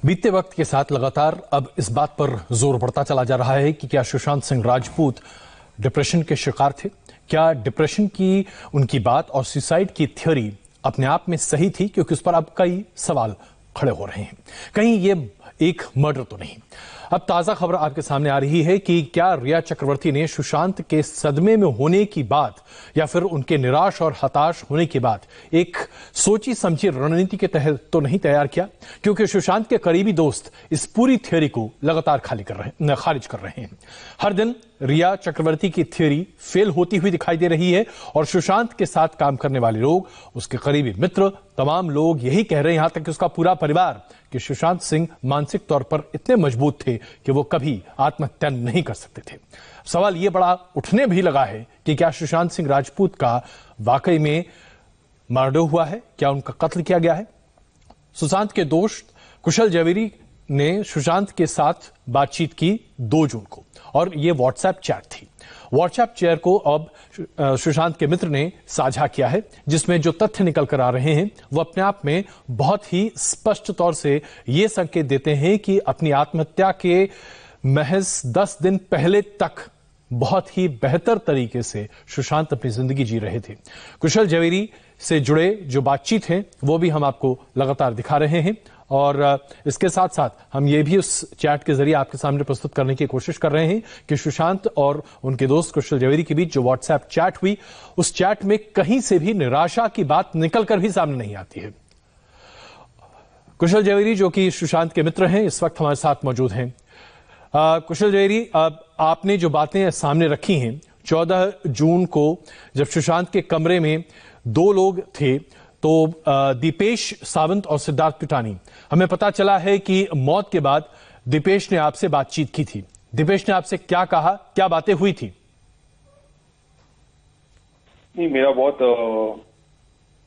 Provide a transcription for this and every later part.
बीतते वक्त के साथ लगातार अब इस बात पर जोर बढ़ता चला जा रहा है कि क्या सुशांत सिंह राजपूत डिप्रेशन के शिकार थे। क्या डिप्रेशन की उनकी बात और सुसाइड की थ्योरी अपने आप में सही थी, क्योंकि उस पर अब कई सवाल खड़े हो रहे हैं। कहीं ये एक मर्डर तो नहीं। अब ताजा खबर आपके सामने आ रही है कि क्या रिया चक्रवर्ती ने सुशांत के सदमे में होने की बात या फिर उनके निराश और हताश होने के बाद एक सोची समझी रणनीति के तहत तो नहीं तैयार किया, क्योंकि सुशांत के करीबी दोस्त इस पूरी थ्योरी को लगातार खारिज कर रहे हैं। हर दिन रिया चक्रवर्ती की थ्योरी फेल होती हुई दिखाई दे रही है और सुशांत के साथ काम करने वाले लोग, उसके करीबी मित्र, तमाम लोग यही कह रहे हैं, यहां तक कि उसका पूरा परिवार, कि सुशांत सिंह मानसिक तौर पर इतने मजबूत थे कि वो कभी आत्महत्या नहीं कर सकते थे। सवाल ये बड़ा उठने भी लगा है कि क्या सुशांत सिंह राजपूत का वाकई में मर्डर हुआ है, क्या उनका कत्ल किया गया है। सुशांत के दोस्त कुशल जवेरी ने सुशांत के साथ बातचीत की 2 जून को, और ये व्हाट्सएप चैट थी। व्हाट्सएप चैट को अब सुशांत के मित्र ने साझा किया है, जिसमें जो तथ्य निकल कर आ रहे हैं वो अपने आप में बहुत ही स्पष्ट तौर से ये संकेत देते हैं कि अपनी आत्महत्या के महज 10 दिन पहले तक बहुत ही बेहतर तरीके से सुशांत अपनी जिंदगी जी रहे थे। कुशल जवेरी से जुड़े जो बातचीत है वो भी हम आपको लगातार दिखा रहे हैं, और इसके साथ साथ हम ये भी उस चैट के जरिए आपके सामने प्रस्तुत करने की कोशिश कर रहे हैं कि सुशांत और उनके दोस्त कुशल जवेरी के बीच जो व्हाट्सएप चैट हुई, उस चैट में कहीं से भी निराशा की बात निकलकर भी सामने नहीं आती है। कुशल जवेरी, जो कि सुशांत के मित्र हैं, इस वक्त हमारे साथ मौजूद हैं। कुशल जवेरी, आपने जो बातें सामने रखी हैं, 14 जून को जब सुशांत के कमरे में 2 लोग थे, तो दीपेश सावंत और सिद्धार्थ पिटानी, हमें पता चला है कि मौत के बाद दीपेश ने आपसे बातचीत की थी। दीपेश ने आपसे क्या कहा, क्या बातें हुई थी? नहीं, मेरा बहुत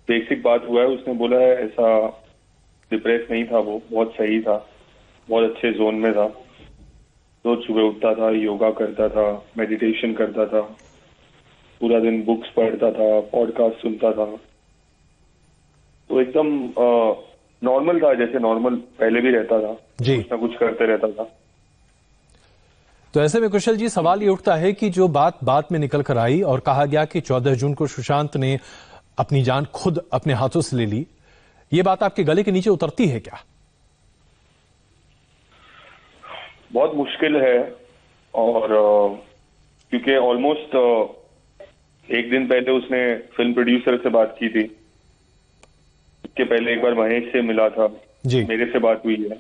बेसिक बात हुआ है। उसने बोला है ऐसा डिप्रेस नहीं था, वो बहुत सही था, बहुत अच्छे जोन में था। रोज सुबह उठता था, योगा करता था, मेडिटेशन करता था, पूरा दिन बुक्स पढ़ता था, पॉडकास्ट सुनता था। तो एकदम नॉर्मल था, जैसे नॉर्मल पहले भी रहता था जी, कुछ ना कुछ करते रहता था। तो ऐसे में कुशल जी, सवाल ये उठता है कि जो बात में निकल कर आई और कहा गया कि 14 जून को सुशांत ने अपनी जान खुद अपने हाथों से ले ली, ये बात आपके गले के नीचे उतरती है क्या? बहुत मुश्किल है, और क्योंकि ऑलमोस्ट 1 दिन पहले उसने फिल्म प्रोड्यूसर से बात की थी, इसके पहले एक बार महेश से मिला था जी, मेरे से बात हुई है,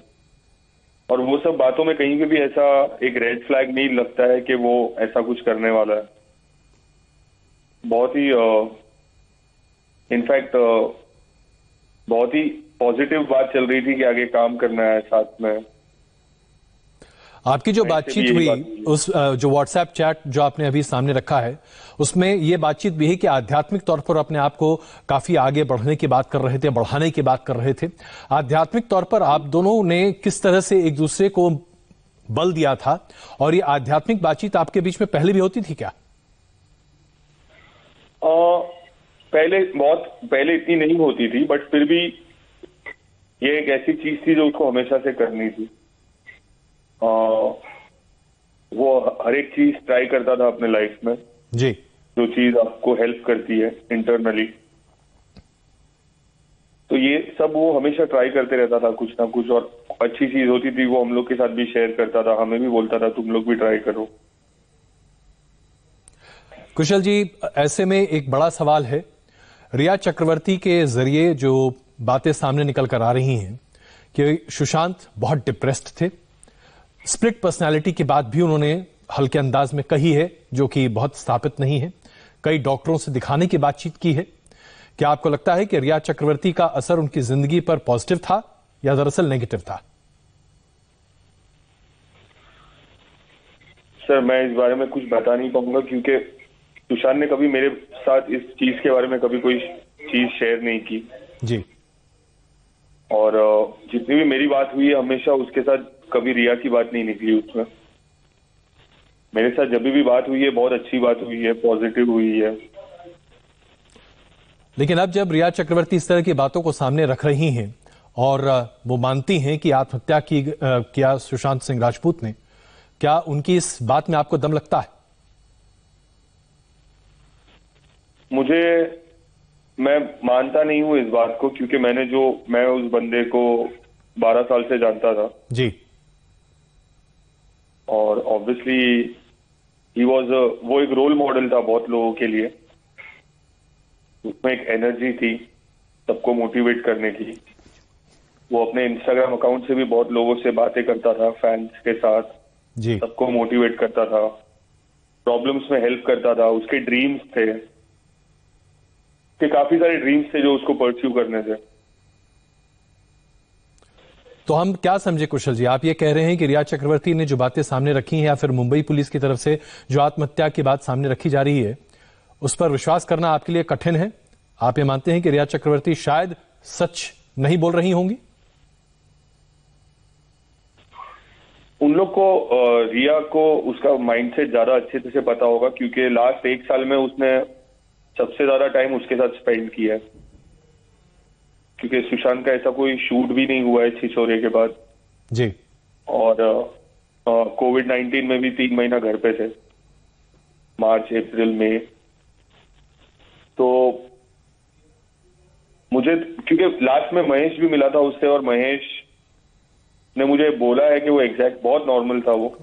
और वो सब बातों में कहीं भी ऐसा एक रेड फ्लैग नहीं लगता है कि वो ऐसा कुछ करने वाला है। बहुत ही इनफैक्ट बहुत ही पॉजिटिव बात चल रही थी कि आगे काम करना है साथ में। आपकी जो बातचीत हुई, उस जो व्हाट्सएप चैट जो आपने अभी सामने रखा है, उसमें यह बातचीत भी है कि आध्यात्मिक तौर पर अपने आप को काफी आगे बढ़ने की बात कर रहे थे, बढ़ाने की बात कर रहे थे। आध्यात्मिक तौर पर आप दोनों ने किस तरह से एक दूसरे को बल दिया था, और ये आध्यात्मिक बातचीत आपके बीच में पहले भी होती थी क्या? बहुत पहले इतनी नहीं होती थी, बट फिर भी ये एक ऐसी चीज थी जो उसको हमेशा से करनी थी। वो हर एक चीज ट्राई करता था अपने लाइफ में जी, जो चीज आपको हेल्प करती है इंटरनली। तो ये सब वो हमेशा ट्राई करते रहता था, कुछ ना कुछ, और अच्छी चीज होती थी वो हम लोग के साथ भी शेयर करता था, हमें भी बोलता था तुम लोग भी ट्राई करो। कुशल जी, ऐसे में एक बड़ा सवाल है, रिया चक्रवर्ती के जरिए जो बातें सामने निकल कर आ रही हैं कि सुशांत बहुत डिप्रेस्ड थे, स्प्लिट पर्सनालिटी की बात भी उन्होंने हल्के अंदाज में कही है, जो कि बहुत स्थापित नहीं है। कई डॉक्टरों से दिखाने की बातचीत की है। क्या आपको लगता है कि रिया चक्रवर्ती का असर उनकी जिंदगी पर पॉजिटिव था या दरअसल नेगेटिव था? सर, मैं इस बारे में कुछ बता नहीं पाऊंगा, क्योंकि सुशांत ने कभी मेरे साथ इस चीज के बारे में कभी कोई चीज शेयर नहीं की जी, और जितनी भी मेरी बात हुई है हमेशा उसके साथ कभी रिया की बात नहीं निकली उसमें। मेरे साथ जब भी बात हुई है बहुत अच्छी बात हुई है, पॉजिटिव हुई है। लेकिन अब जब रिया चक्रवर्ती इस तरह की बातों को सामने रख रही हैं और वो मानती हैं कि आत्महत्या की किया सुशांत सिंह राजपूत ने, क्या उनकी इस बात में आपको दम लगता है? मैं मानता नहीं हूँ इस बात को, क्योंकि मैं उस बंदे को 12 साल से जानता था जी। और ऑब्वियसली वो एक रोल मॉडल था बहुत लोगों के लिए। उसमें एक एनर्जी थी सबको मोटिवेट करने की। वो अपने इंस्टाग्राम अकाउंट से भी बहुत लोगों से बातें करता था, फैंस के साथ जी। सबको मोटिवेट करता था, प्रॉब्लम्स में हेल्प करता था। उसके ड्रीम्स थे, काफी सारे ड्रीम्स थे जो उसको परस्यू करने थे। तो हम क्या समझे कुशल जी, आप ये कह रहे हैं कि रिया चक्रवर्ती ने जो बातें सामने रखी हैं या फिर मुंबई पुलिस की तरफ से जो आत्महत्या की बात सामने रखी जा रही है उस पर विश्वास करना आपके लिए कठिन है? आप ये मानते हैं कि रिया चक्रवर्ती शायद सच नहीं बोल रही होंगी? उन लोग को रिया को उसका माइंडसेट ज्यादा अच्छे से पता होगा, क्योंकि लास्ट 1 साल में उसने सबसे ज्यादा टाइम उसके साथ स्पेंड किया है। क्योंकि सुशांत का ऐसा कोई शूट भी नहीं हुआ है छिछोरे के बाद जी। और कोविड-19 में भी 3 महीना घर पे थे, मार्च अप्रैल में। तो मुझे, क्योंकि लास्ट में महेश भी मिला था उससे और महेश ने मुझे बोला है कि वो एग्जैक्ट बहुत नॉर्मल था, वो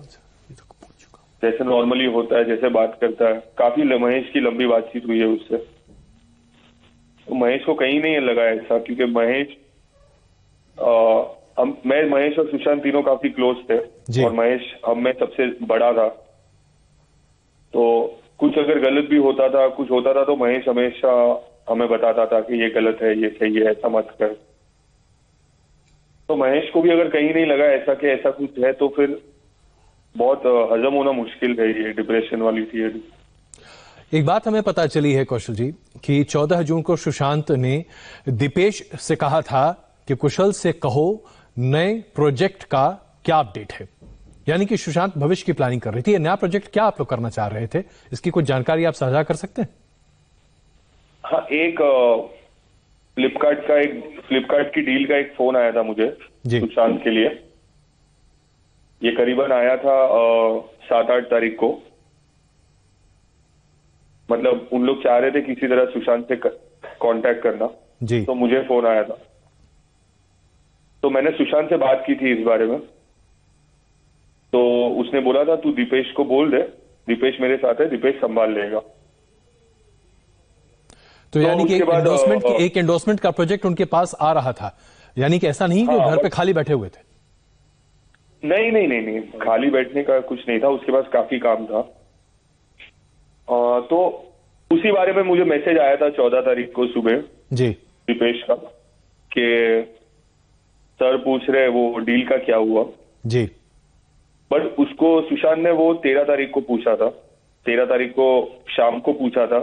जैसे नॉर्मली होता है, जैसे बात करता है। काफी महेश की लंबी बातचीत हुई है उससे। तो महेश को कहीं नहीं लगा ऐसा, क्योंकि मैं महेश और सुशांत तीनों काफी क्लोज थे और महेश हम में सबसे बड़ा था। तो कुछ अगर गलत भी होता था, कुछ होता था, तो महेश हमेशा हमें बताता था कि ये गलत है, ये सही है, ऐसा मत कर। तो महेश को भी अगर कहीं नहीं लगा ऐसा कि ऐसा कुछ है, तो फिर बहुत हजम होना मुश्किल है ये डिप्रेशन वाली थियरी। एक बात हमें पता चली है कौशल जी कि 14 जून को सुशांत ने दीपेश से कहा था कि कुशल से कहो नए प्रोजेक्ट का क्या अपडेट है, यानी कि सुशांत भविष्य की प्लानिंग कर रही थी। ये नया प्रोजेक्ट क्या आप लोग करना चाह रहे थे, इसकी कुछ जानकारी आप साझा कर सकते हैं? हाँ, एक फ्लिपकार्ट की डील का एक फोन आया था मुझे सुशांत के लिए। ये करीबन आया था 7-8 तारीख को। मतलब उन लोग चाह रहे थे किसी तरह सुशांत से कांटेक्ट करना जी। तो मुझे फोन आया था, तो मैंने सुशांत से बात की थी इस बारे में। तो उसने बोला था तू दीपेश को बोल दे, दीपेश मेरे साथ है, दीपेश संभाल लेगा। तो यानी कि एक एंडोर्समेंट का प्रोजेक्ट उनके पास आ रहा था, यानी कि ऐसा नहीं कि वो घर पे खाली बैठे हुए थे? नहीं, खाली बैठने का कुछ नहीं था, उसके पास काफी काम था। तो उसी बारे में मुझे मैसेज आया था 14 तारीख को सुबह जी दीपेश का, कि सर पूछ रहे वो डील का क्या हुआ जी। बट उसको सुशांत ने वो 13 तारीख को पूछा था, 13 तारीख को शाम को पूछा था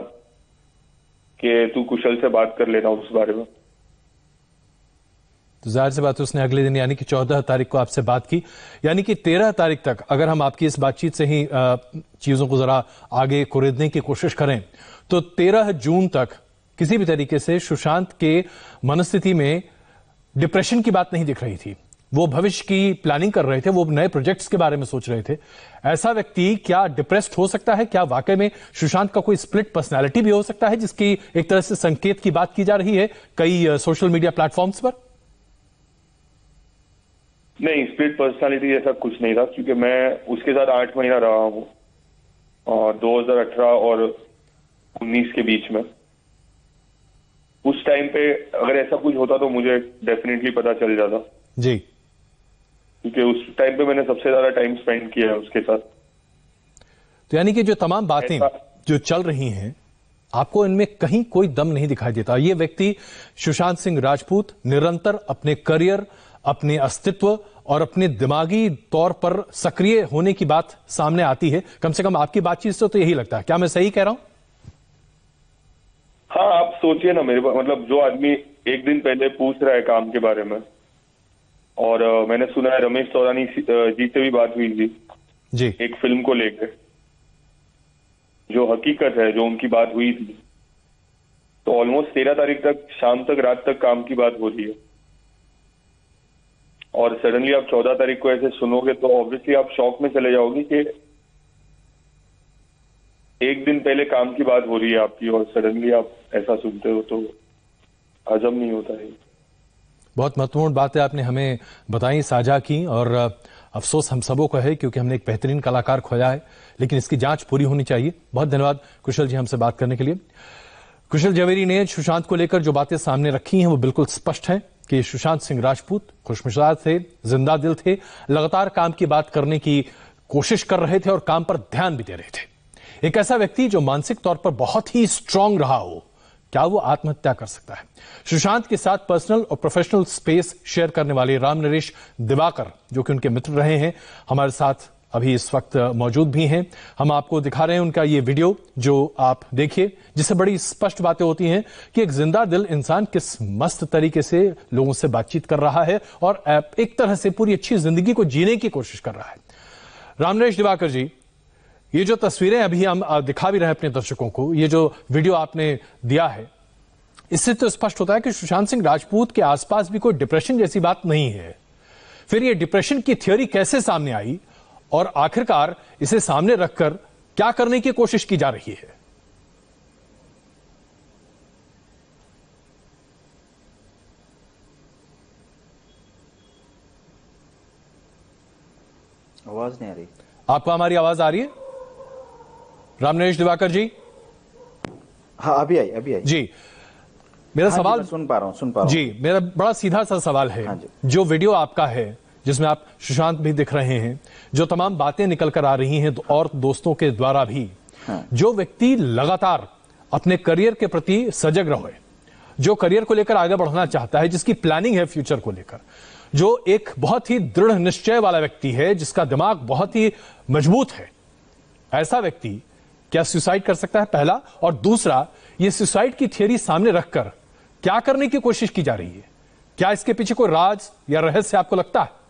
कि तू कुशल से बात कर लेना उस बारे में। तो जाहिर सी बात है उसने अगले दिन यानी कि 14 तारीख को आपसे बात की, यानी कि 13 तारीख तक अगर हम आपकी इस बातचीत से ही चीजों को जरा आगे कुरेदने की कोशिश करें तो 13 जून तक किसी भी तरीके से सुशांत के मनस्थिति में डिप्रेशन की बात नहीं दिख रही थी। वो भविष्य की प्लानिंग कर रहे थे, वो नए प्रोजेक्ट्स के बारे में सोच रहे थे। ऐसा व्यक्ति क्या डिप्रेस्ड हो सकता है? क्या वाकई में सुशांत का कोई स्प्लिट पर्सनैलिटी भी हो सकता है, जिसकी एक तरह से संकेत की बात की जा रही है कई सोशल मीडिया प्लेटफॉर्म्स पर? नहीं, स्प्लिट पर्सनालिटी ऐसा कुछ नहीं था, क्योंकि मैं उसके साथ 8 महीना रहा हूँ 2018 और 19 के बीच में। उस टाइम पे अगर ऐसा कुछ होता तो मुझे डेफिनेटली पता चल जाता जी, क्योंकि उस टाइम पे मैंने सबसे ज्यादा टाइम स्पेंड किया है उसके साथ। तो यानी कि जो तमाम बातें जो चल रही हैं आपको इनमें कहीं कोई दम नहीं दिखाई देता। ये व्यक्ति सुशांत सिंह राजपूत निरंतर अपने करियर, अपने अस्तित्व और अपने दिमागी तौर पर सक्रिय होने की बात सामने आती है। कम से कम आपकी बातचीत से तो यही लगता है। क्या मैं सही कह रहा हूं? हाँ, आप सोचिए ना, मेरे मतलब जो आदमी एक दिन पहले पूछ रहा है काम के बारे में, और मैंने सुना है रमेश तौरानी जी से भी बात हुई थी जी एक फिल्म को लेकर, जो हकीकत है, जो उनकी बात हुई थी। तो ऑलमोस्ट 13 तारीख तक शाम तक, रात तक काम की बात हो रही है। और सडनली आप 14 तारीख को ऐसे सुनोगे तो ऑब्वियसली आप शॉक में चले जाओगे कि एक दिन पहले काम की बात हो रही है आपकी और सडनली आप ऐसा सुनते हो तो हजम नहीं होता है। बहुत महत्वपूर्ण बातें आपने हमें बताई, साझा की, और अफसोस हम सबों को है क्योंकि हमने एक बेहतरीन कलाकार खोया है, लेकिन इसकी जांच पूरी होनी चाहिए। बहुत धन्यवाद कुशल जी हमसे बात करने के लिए। कुशल जवेरी ने सुशांत को लेकर जो बातें सामने रखी हैं वो बिल्कुल स्पष्ट है कि सुशांत सिंह राजपूत खुशमिजाज थे, जिंदा दिल थे, लगातार काम की बात करने की कोशिश कर रहे थे और काम पर ध्यान भी दे रहे थे। एक ऐसा व्यक्ति जो मानसिक तौर पर बहुत ही स्ट्रांग रहा हो, क्या वो आत्महत्या कर सकता है? सुशांत के साथ पर्सनल और प्रोफेशनल स्पेस शेयर करने वाले राम नरेश दिवाकर, जो कि उनके मित्र रहे हैं, हमारे साथ अभी इस वक्त मौजूद भी हैं। हम आपको दिखा रहे हैं उनका ये वीडियो जो आप देखिए, जिससे बड़ी स्पष्ट बातें होती हैं कि एक जिंदा दिल इंसान किस मस्त तरीके से लोगों से बातचीत कर रहा है और एक तरह से पूरी अच्छी जिंदगी को जीने की कोशिश कर रहा है। राम नरेश दिवाकर जी, ये जो तस्वीरें अभी हम दिखा भी रहे हैं अपने दर्शकों को, ये जो वीडियो आपने दिया है, इससे तो स्पष्ट होता है कि सुशांत सिंह राजपूत के आसपास भी कोई डिप्रेशन जैसी बात नहीं है। फिर ये डिप्रेशन की थ्योरी कैसे सामने आई और आखिरकार इसे सामने रखकर क्या करने की कोशिश की जा रही है? आवाज नहीं आ रही। आपको हमारी आवाज आ रही है राम नरेश दिवाकर जी? हाँ, अभी आई जी। मेरा सवाल सुन पा रहा हूं जी। मेरा बड़ा सीधा सा सवाल है। हाँ, जो वीडियो आपका है जिसमें आप सुशांत भी दिख रहे हैं, जो तमाम बातें निकल कर आ रही हैं और दोस्तों के द्वारा भी, हाँ। जो व्यक्ति लगातार अपने करियर के प्रति सजग रहे, जो करियर को लेकर आगे बढ़ना चाहता है, जिसकी प्लानिंग है फ्यूचर को लेकर, जो एक बहुत ही दृढ़ निश्चय वाला व्यक्ति है, जिसका दिमाग बहुत ही मजबूत है, ऐसा व्यक्ति क्या सुसाइड कर सकता है? पहला। और दूसरा, ये सुसाइड की थियरी सामने रखकर क्या करने की कोशिश की जा रही है? क्या इसके पीछे कोई राज या रहस्य आपको लगता है?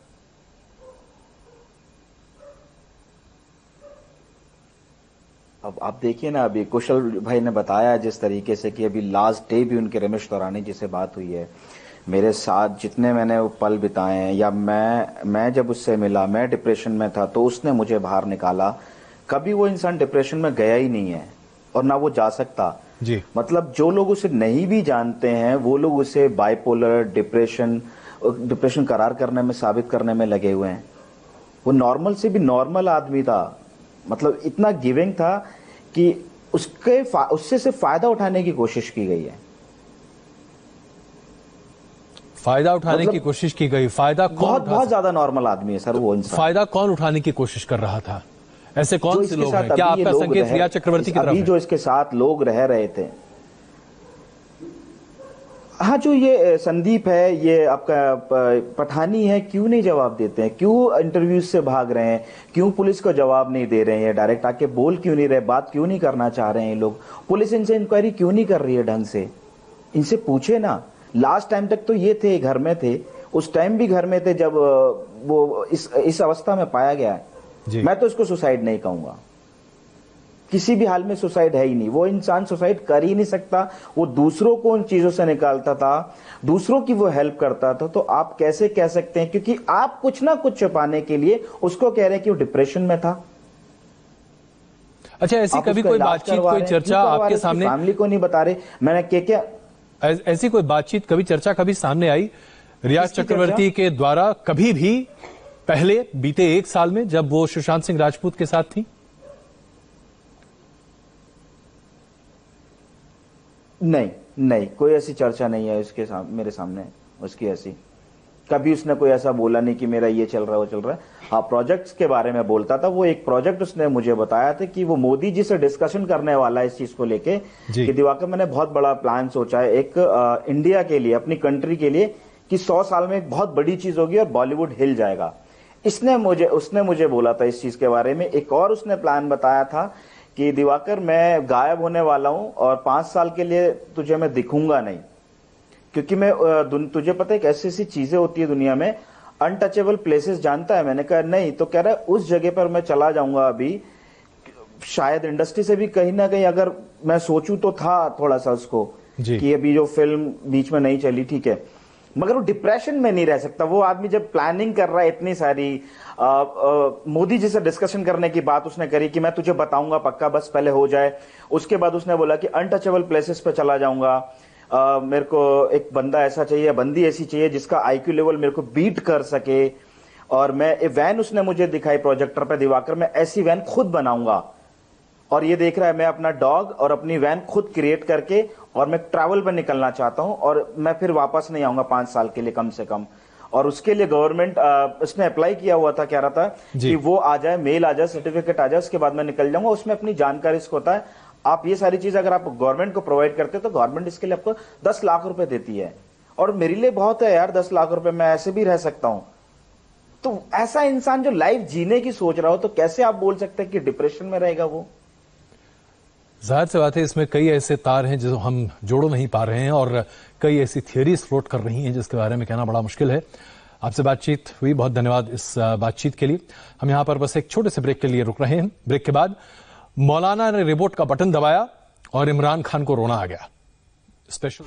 अब आप देखिए ना, अभी कुशल भाई ने बताया जिस तरीके से कि अभी लास्ट डे भी उनके रमेश तौरानी जी से बात हुई है। मेरे साथ जितने मैंने वो पल बिताए हैं, या मैं जब उससे मिला, मैं डिप्रेशन में था तो उसने मुझे बाहर निकाला। कभी वो इंसान डिप्रेशन में गया ही नहीं है और ना वो जा सकता जी। मतलब जो लोग उसे नहीं भी जानते हैं वो लोग उसे बाइपोलर, डिप्रेशन करार करने में, साबित करने में लगे हुए हैं। वो नॉर्मल से भी नॉर्मल आदमी था, मतलब इतना गिविंग था कि उससे सिर्फ फायदा उठाने की कोशिश की गई है। फायदा उठाने की कोशिश की गई। फायदा कौन? बहुत ज्यादा नॉर्मल आदमी है सर वो इंसान। फायदा कौन उठाने की कोशिश कर रहा था? ऐसे कौन से लोग हैं? क्या आपका संकेत रिया चक्रवर्ती की तरफ अभी है? जो इसके साथ लोग रह रहे थे, हाँ, जो ये संदीप है, ये आपका पठानी है, क्यों नहीं जवाब देते हैं? क्यों इंटरव्यूज से भाग रहे हैं? क्यों पुलिस को जवाब नहीं दे रहे हैं? डायरेक्ट आके बोल क्यों नहीं रहे? बात क्यों नहीं करना चाह रहे हैं लोग? पुलिस इनसे इंक्वायरी क्यों नहीं कर रही है ढंग से? इनसे पूछे ना। लास्ट टाइम तक तो ये थे, घर में थे, उस टाइम भी घर में थे जब वो इस अवस्था में पाया गया है। मैं तो इसको सुसाइड नहीं कहूंगा, किसी भी हाल में सुसाइड है ही नहीं। वो इंसान सुसाइड कर ही नहीं सकता। वो दूसरों को उन चीजों से निकालता था, दूसरों की वो हेल्प करता था। तो आप कैसे कह सकते हैं? क्योंकि आप कुछ ना कुछ छुपाने के लिए उसको कह रहे हैं कि वो डिप्रेशन में था। अच्छा, ऐसी कभी कोई बातचीत, कोई चर्चा आपके सामने? फैमिली को नहीं बता रहे। मैंने क्या ऐसी कोई बातचीत, कभी चर्चा कभी सामने आई रिया चक्रवर्ती के द्वारा कभी भी पहले बीते 1 साल में, जब वो सुशांत सिंह राजपूत के साथ थी? नहीं, कोई ऐसी चर्चा नहीं है उसके मेरे सामने उसकी ऐसी। कभी उसने कोई ऐसा बोला नहीं कि मेरा ये चल रहा है, वो चल रहा है। हाँ, प्रोजेक्ट्स के बारे में बोलता था। वो एक प्रोजेक्ट उसने मुझे बताया था कि वो मोदी जी से डिस्कशन करने वाला है इस चीज को लेके कि दिवाकर, मैंने बहुत बड़ा प्लान सोचा है एक इंडिया के लिए, अपनी कंट्री के लिए, कि 100 साल में एक बहुत बड़ी चीज होगी और बॉलीवुड हिल जाएगा। उसने मुझे बोला था इस चीज के बारे में। एक और उसने प्लान बताया था कि दिवाकर, मैं गायब होने वाला हूं और 5 साल के लिए तुझे मैं दिखूंगा नहीं, क्योंकि मैं तुझे पता है ऐसी ऐसी चीजें होती है दुनिया में, अनटचेबल प्लेसेस जानता है। मैंने कहा नहीं। तो कह रहा है उस जगह पर मैं चला जाऊंगा अभी, शायद इंडस्ट्री से भी कहीं ना कहीं, अगर मैं सोचूं तो था थोड़ा सा उसको कि अभी जो फिल्म बीच में नहीं चली, ठीक है, मगर वो डिप्रेशन में नहीं रह सकता। वो आदमी जब प्लानिंग कर रहा है इतनी सारी, मोदी जी से डिस्कशन करने की बात उसने करी कि मैं तुझे बताऊंगा पक्का, बस पहले हो जाए। उसके बाद उसने बोला कि अनटचेबल प्लेसेस पे चला जाऊंगा, मेरे को एक बंदा ऐसा चाहिए, बंदी ऐसी चाहिए जिसका आईक्यू लेवल मेरे को बीट कर सके। और मैं वैन उसने मुझे दिखाई प्रोजेक्टर पे, दिवाकर, मैं ऐसी वैन खुद बनाऊंगा। और ये देख रहा है, मैं अपना डॉग और अपनी वैन खुद क्रिएट करके और मैं ट्रैवल पे निकलना चाहता हूं और मैं फिर वापस नहीं आऊंगा 5 साल के लिए कम से कम। और उसके लिए गवर्नमेंट उसने अप्लाई किया हुआ था, कह रहा था कि वो आ जाए, मेल आ जाए, सर्टिफिकेट आ जाए, उसके बाद मैं निकल जाऊंगा। उसमें अपनी जानकारी इसको होता है। आप ये सारी चीज अगर आप गवर्नमेंट को प्रोवाइड करते हो तो गवर्नमेंट इसके लिए आपको 10 लाख रुपए देती है। और मेरे लिए बहुत है यार, 10 लाख रुपए, मैं ऐसे भी रह सकता हूं। तो ऐसा इंसान जो लाइफ जीने की सोच रहा हो, तो कैसे आप बोल सकते हैं कि डिप्रेशन में रहेगा वो? जाहिर सी बात है, इसमें कई ऐसे तार हैं जो हम जोड़ नहीं पा रहे हैं और कई ऐसी थियरीज फ्लोट कर रही हैं जिसके बारे में कहना बड़ा मुश्किल है। आपसे बातचीत हुई, बहुत धन्यवाद इस बातचीत के लिए। हम यहां पर बस एक छोटे से ब्रेक के लिए रुक रहे हैं। ब्रेक के बाद मौलाना ने रिमोट का बटन दबाया और इमरान खान को रोना आ गया। स्पेशल